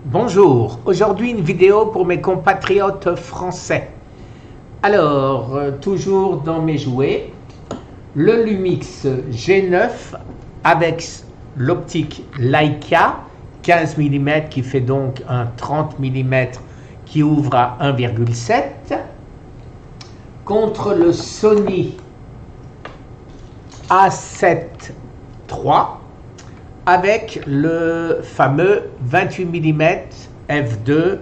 Bonjour, aujourd'hui une vidéo pour mes compatriotes français. Alors, toujours dans mes jouets, le Lumix G9 avec l'optique Leica 15 mm qui fait donc un 30 mm qui ouvre à 1,7 contre le Sony A7 III avec le fameux 28 mm f2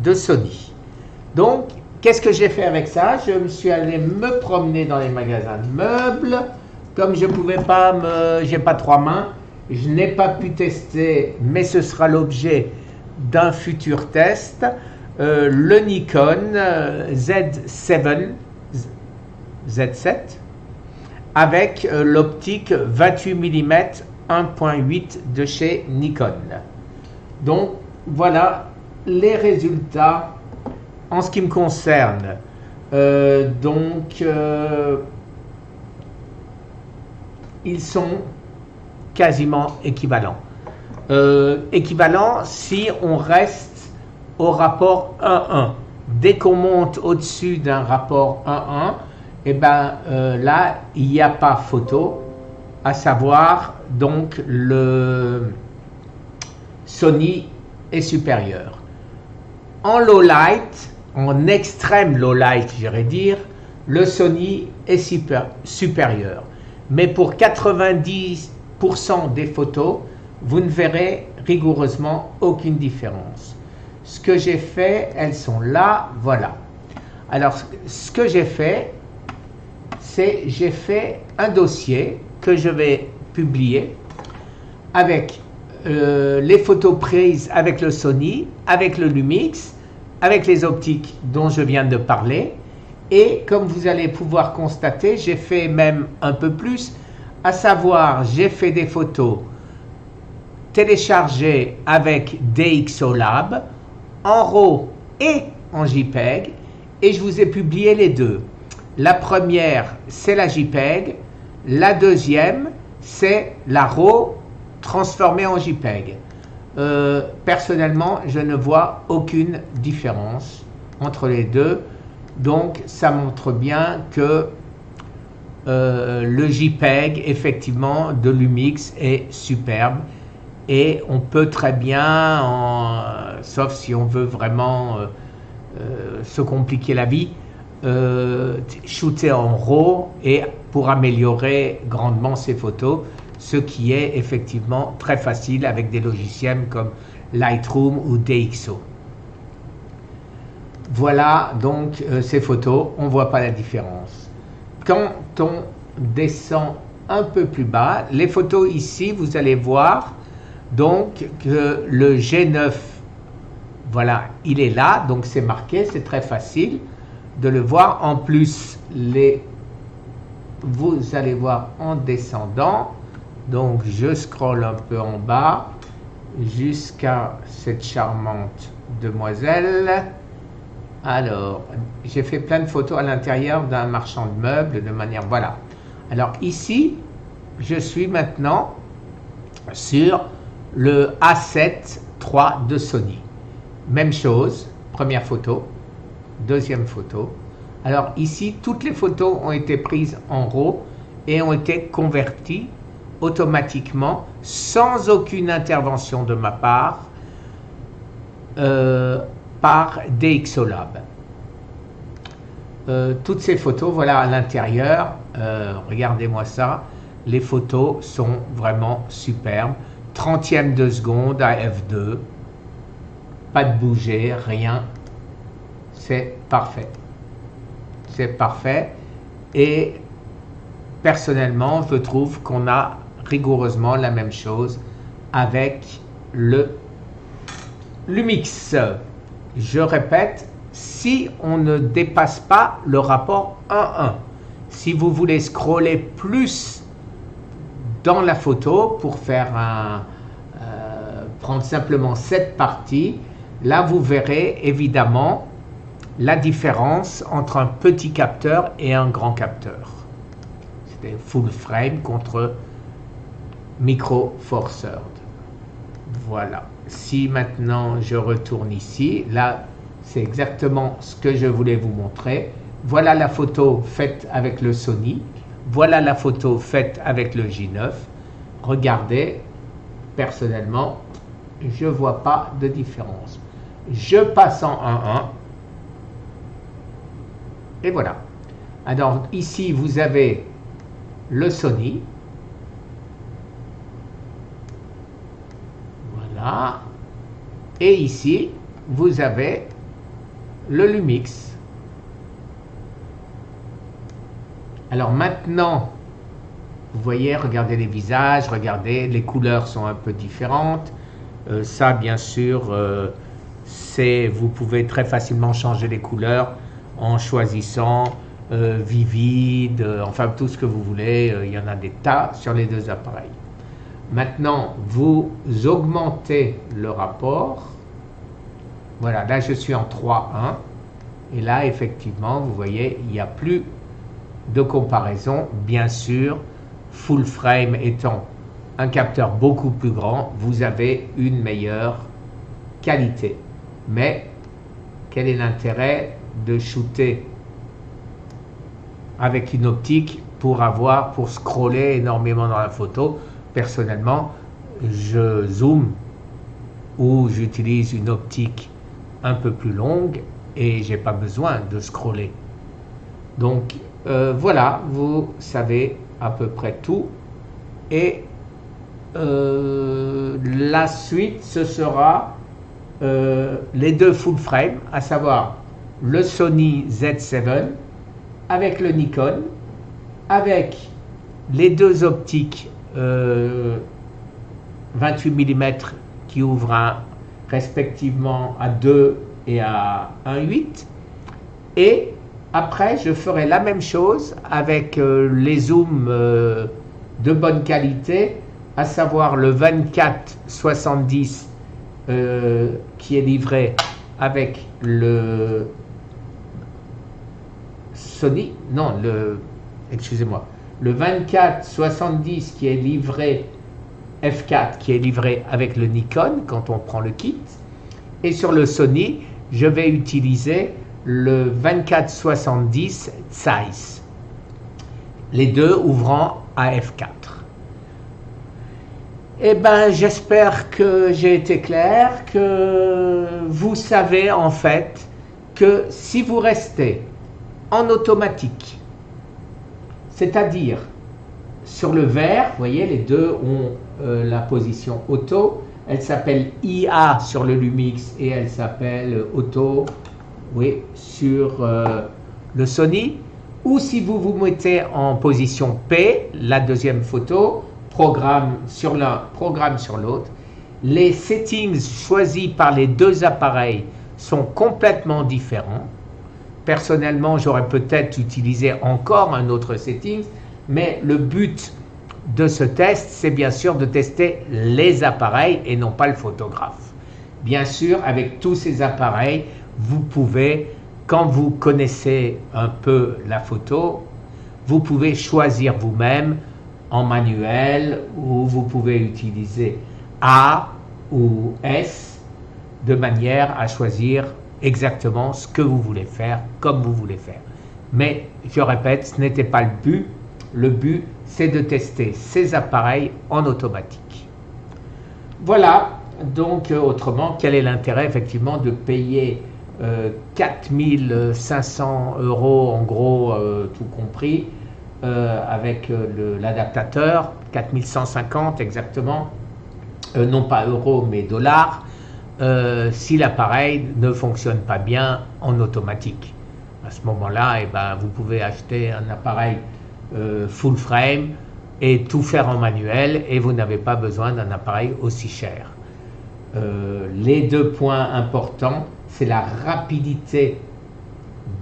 de Sony. Donc, qu'est-ce que j'ai fait avec ça? Je me suis allé me promener dans les magasins de meubles. Comme je pouvais pas j'ai pas trois mains, je n'ai pas pu tester, mais ce sera l'objet d'un futur test. Le Nikon Z7 avec l'optique 28 mm 1.8 de chez Nikon. Donc voilà les résultats en ce qui me concerne. Ils sont quasiment équivalents. Équivalents si on reste au rapport 1:1. Dès qu'on monte au-dessus d'un rapport 1:1, et là il n'y a pas photo, à savoir donc le Sony est supérieur. En low light, en extrême low light, j'irais dire, le Sony est supérieur. Mais pour 90% des photos, vous ne verrez rigoureusement aucune différence. Ce que j'ai fait, elles sont là, voilà. Alors, ce que j'ai fait, c'est j'ai fait un dossier que je vais publier avec les photos prises avec le Sony, avec le Lumix, avec les optiques dont je viens de parler. Et comme vous allez pouvoir constater, j'ai fait même un peu plus, à savoir j'ai fait des photos téléchargées avec DxOLAB en RAW et en JPEG, et je vous ai publié les deux. La première, c'est la JPEG, la deuxième, c'est la RAW transformée en JPEG. Personnellement, je ne vois aucune différence entre les deux. Donc, ça montre bien que le JPEG, effectivement, de Lumix est superbe. Et on peut très bien, sauf si on veut vraiment se compliquer la vie, shooter en RAW et pour améliorer grandement ses photos, ce qui est effectivement très facile avec des logiciels comme Lightroom ou DxO. Voilà donc ces photos, on ne voit pas la différence. Quand on descend un peu plus bas, les photos ici, vous allez voir donc que le G9, voilà, il est là, donc c'est marqué, c'est très facile de le voir. En plus, vous allez voir en descendant, donc je scrolle un peu en bas jusqu'à cette charmante demoiselle. Alors, j'ai fait plein de photos à l'intérieur d'un marchand de meubles de manière, voilà. Alors ici, je suis maintenant sur le A7 III de Sony. Même chose, première photo, deuxième photo. Alors ici, toutes les photos ont été prises en RAW et ont été converties automatiquement, sans aucune intervention de ma part, par DxOLAB. Toutes ces photos, voilà à l'intérieur, regardez-moi ça, les photos sont vraiment superbes. 30e de seconde à f2, pas de bouger, rien, c'est parfait. C'est parfait et personnellement, je trouve qu'on a rigoureusement la même chose avec le Lumix. Je répète, si on ne dépasse pas le rapport 1:1, si vous voulez scroller plus dans la photo pour faire prendre simplement cette partie, là vous verrez évidemment la différence entre un petit capteur et un grand capteur. C'était full frame contre micro four thirds. Voilà. Si maintenant je retourne ici, là c'est exactement ce que je voulais vous montrer. Voilà la photo faite avec le Sony. Voilà la photo faite avec le J9. Regardez, personnellement, je ne vois pas de différence. Je passe en 1.1. Et voilà. Alors ici, vous avez le Sony. Voilà. Et ici, vous avez le Lumix. Alors maintenant, vous voyez, regardez les visages, regardez, les couleurs sont un peu différentes. Ça, bien sûr, vous pouvez très facilement changer les couleurs en choisissant vivide, enfin tout ce que vous voulez. Il y en a des tas sur les deux appareils. Maintenant, vous augmentez le rapport. Voilà, là je suis en 3.1. Et là, effectivement, vous voyez, il n'y a plus de comparaison. Bien sûr, full frame étant un capteur beaucoup plus grand, vous avez une meilleure qualité. Mais quel est l'intérêt de shooter avec une optique pour scroller énormément dans la photo? Personnellement, je zoome ou j'utilise une optique un peu plus longue et j'ai pas besoin de scroller. Donc voilà, vous savez à peu près tout. Et la suite, ce sera les deux full frame, à savoir le Sony Z7 avec le Nikon, avec les deux optiques 28 mm qui ouvrent respectivement à 2 et à 1.8. Et après, je ferai la même chose avec les zooms de bonne qualité, à savoir le 24-70 qui est livré avec le Sony, non, excusez-moi, le 24-70 qui est livré f4 qui est livré avec le Nikon quand on prend le kit, et sur le Sony, je vais utiliser le 24-70 Zeiss, les deux ouvrant à f4. Eh bien, j'espère que j'ai été clair, que vous savez en fait que si vous restez en automatique, c'est-à-dire sur le vert, vous voyez, les deux ont la position auto, elle s'appelle IA sur le Lumix et elle s'appelle auto, oui, sur le Sony, ou si vous vous mettez en position P, la deuxième photo, programme sur l'un, programme sur l'autre. Les settings choisis par les deux appareils sont complètement différents. Personnellement, j'aurais peut-être utilisé encore un autre setting, mais le but de ce test, c'est bien sûr de tester les appareils et non pas le photographe. Bien sûr, avec tous ces appareils, vous pouvez, quand vous connaissez un peu la photo, vous pouvez choisir vous-même en manuel, ou vous pouvez utiliser A ou S de manière à choisir exactement ce que vous voulez faire, comme vous voulez faire. Mais je répète, ce n'était pas le but. Le but, c'est de tester ces appareils en automatique. Voilà, donc autrement, quel est l'intérêt effectivement de payer 4500 € en gros, tout compris, avec l'adaptateur, 4150 exactement, non pas euros mais dollars, si l'appareil ne fonctionne pas bien en automatique. À ce moment-là, eh ben, vous pouvez acheter un appareil full frame et tout faire en manuel et vous n'avez pas besoin d'un appareil aussi cher. Les deux points importants, c'est la rapidité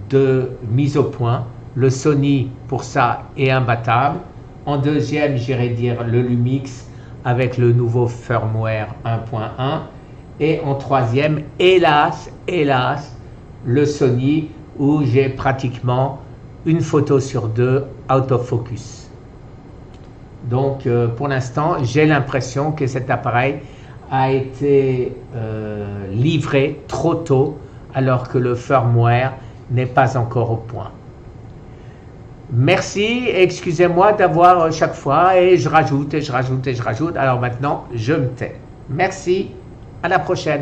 de mise au point. Le Sony pour ça est imbattable. En deuxième, j'irais dire le Lumix avec le nouveau firmware 1.1. Et en troisième, hélas, le Sony où j'ai pratiquement une photo sur deux out of focus. Donc pour l'instant, j'ai l'impression que cet appareil a été livré trop tôt alors que le firmware n'est pas encore au point. Merci, excusez-moi d'avoir chaque fois et je rajoute et je rajoute et je rajoute. Alors maintenant, je me tais. Merci, à la prochaine.